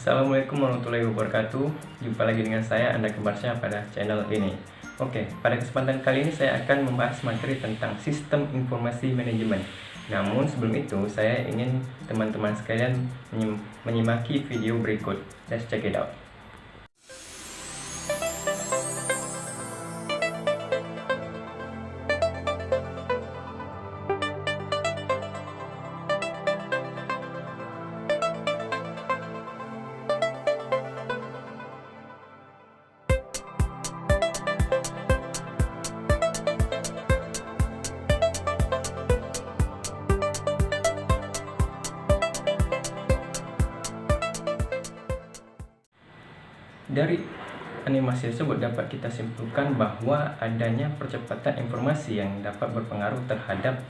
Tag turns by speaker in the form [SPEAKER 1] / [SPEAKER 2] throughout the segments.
[SPEAKER 1] Assalamualaikum warahmatullahi wabarakatuh. Jumpa lagi dengan saya, Anda Kembarsya, pada channel ini. Oke, pada kesempatan kali ini saya akan membahas materi tentang sistem informasi manajemen. Namun sebelum itu, saya ingin teman-teman sekalian menyimaki video berikut. Let's check it out. Dari animasi tersebut dapat kita simpulkan bahwa adanya percepatan informasi yang dapat berpengaruh terhadap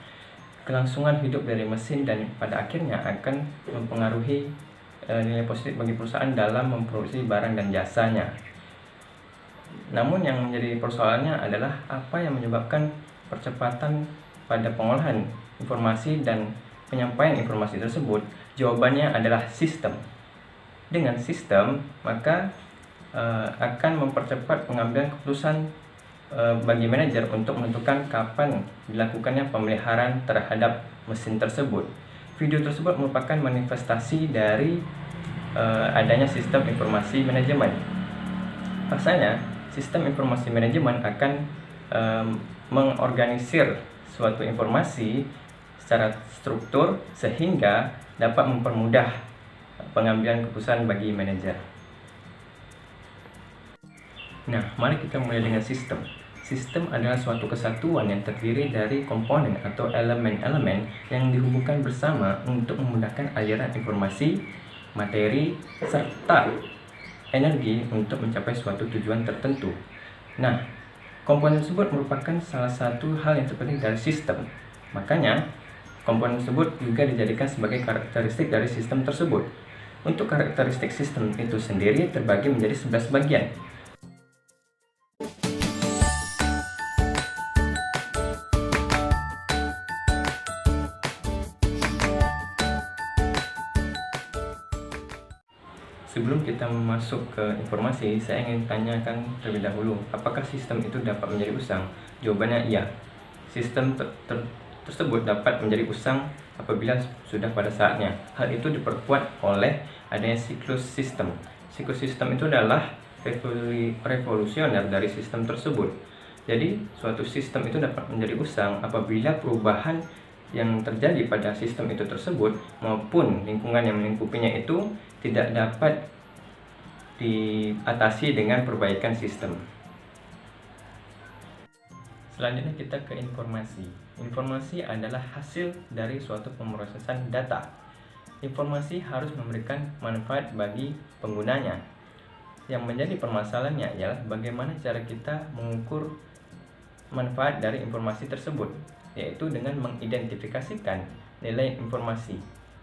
[SPEAKER 1] kelangsungan hidup dari mesin dan pada akhirnya akan mempengaruhi nilai positif bagi perusahaan dalam memproduksi barang dan jasanya. Namun yang menjadi persoalannya adalah apa yang menyebabkan percepatan pada pengolahan informasi dan penyampaian informasi tersebut. Jawabannya adalah sistem. Dengan sistem, maka akan mempercepat pengambilan keputusan bagi manajer untuk menentukan kapan dilakukannya pemeliharaan terhadap mesin tersebut. Video tersebut merupakan manifestasi dari adanya sistem informasi manajemen. Pasalnya, sistem informasi manajemen akan mengorganisir suatu informasi secara struktur sehingga dapat mempermudah pengambilan keputusan bagi manajer. Nah, mari kita mulai dengan sistem. Sistem adalah suatu kesatuan yang terdiri dari komponen atau elemen-elemen yang dihubungkan bersama untuk memudahkan aliran informasi, materi, serta energi untuk mencapai suatu tujuan tertentu. Nah, komponen tersebut merupakan salah satu hal yang terpenting dari sistem. Makanya, komponen tersebut juga dijadikan sebagai karakteristik dari sistem tersebut. Untuk karakteristik sistem itu sendiri terbagi menjadi 11 bagian. Sebelum kita masuk ke informasi, saya ingin tanyakan terlebih dahulu, apakah sistem itu dapat menjadi usang? Jawabannya iya. Sistem tersebut dapat menjadi usang apabila sudah pada saatnya. Hal itu diperkuat oleh adanya siklus sistem. Siklus sistem itu adalah revolusioner dari sistem tersebut. Jadi, suatu sistem itu dapat menjadi usang apabila perubahan yang terjadi pada sistem itu tersebut maupun lingkungan yang melingkupinya itu tidak dapat diatasi dengan perbaikan sistem. Selanjutnya kita ke informasi. Informasi adalah hasil dari suatu pemrosesan data. Informasi harus memberikan manfaat bagi penggunanya. Yang menjadi permasalahannya ialah bagaimana cara kita mengukur manfaat dari informasi tersebut, yaitu dengan mengidentifikasikan nilai informasi.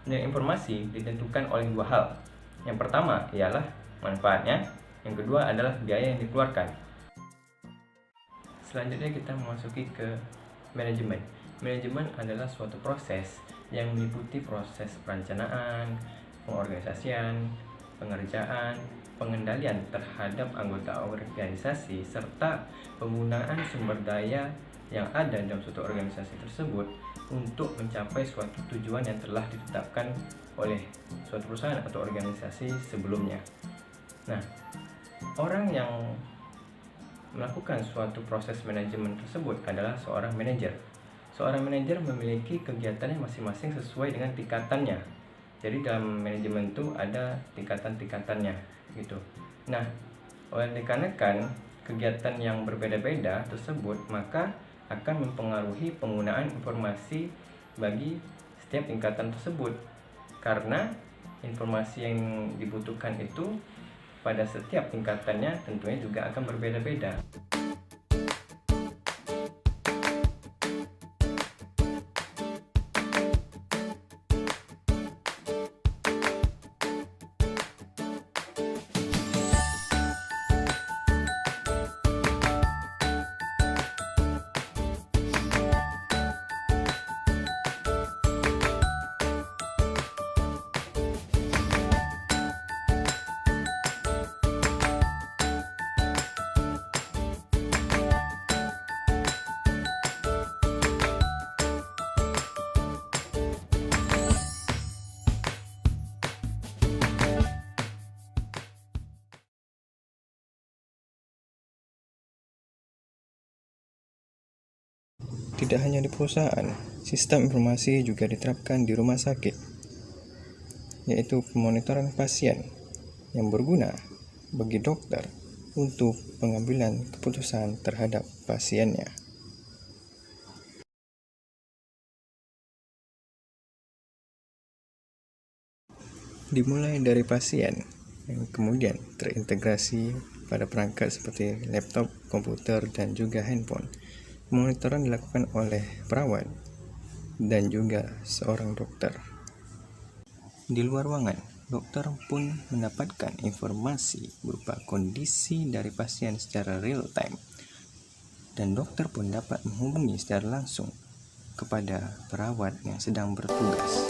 [SPEAKER 1] Nilai informasi ditentukan oleh dua hal. Yang pertama ialah manfaatnya, yang kedua adalah biaya yang dikeluarkan. Selanjutnya kita memasuki ke manajemen. Manajemen adalah suatu proses yang meliputi proses perencanaan, pengorganisasian, pengerjaan, pengendalian terhadap anggota organisasi, serta penggunaan sumber daya yang ada dalam suatu organisasi tersebut untuk mencapai suatu tujuan yang telah ditetapkan oleh suatu perusahaan atau organisasi sebelumnya. Nah, orang yang melakukan suatu proses manajemen tersebut adalah seorang manajer. Seorang manajer memiliki kegiatannya masing-masing sesuai dengan tingkatannya. Jadi dalam manajemen itu ada tingkatan-tingkatannya gitu. Nah, oleh dikarenakan kegiatan yang berbeda-beda tersebut, maka akan mempengaruhi penggunaan informasi bagi setiap tingkatan tersebut. Karena informasi yang dibutuhkan itu pada setiap tingkatannya tentunya juga akan berbeda-beda.
[SPEAKER 2] Tidak hanya di perusahaan, sistem informasi juga diterapkan di rumah sakit, yaitu pemonitoran pasien yang berguna bagi dokter untuk pengambilan keputusan terhadap pasiennya. Dimulai dari pasien yang kemudian terintegrasi pada perangkat seperti laptop, komputer, dan juga handphone. Monitoran dilakukan oleh perawat dan juga seorang dokter. Di luar ruangan, dokter pun mendapatkan informasi berupa kondisi dari pasien secara real time, dan dokter pun dapat menghubungi secara langsung kepada perawat yang sedang bertugas.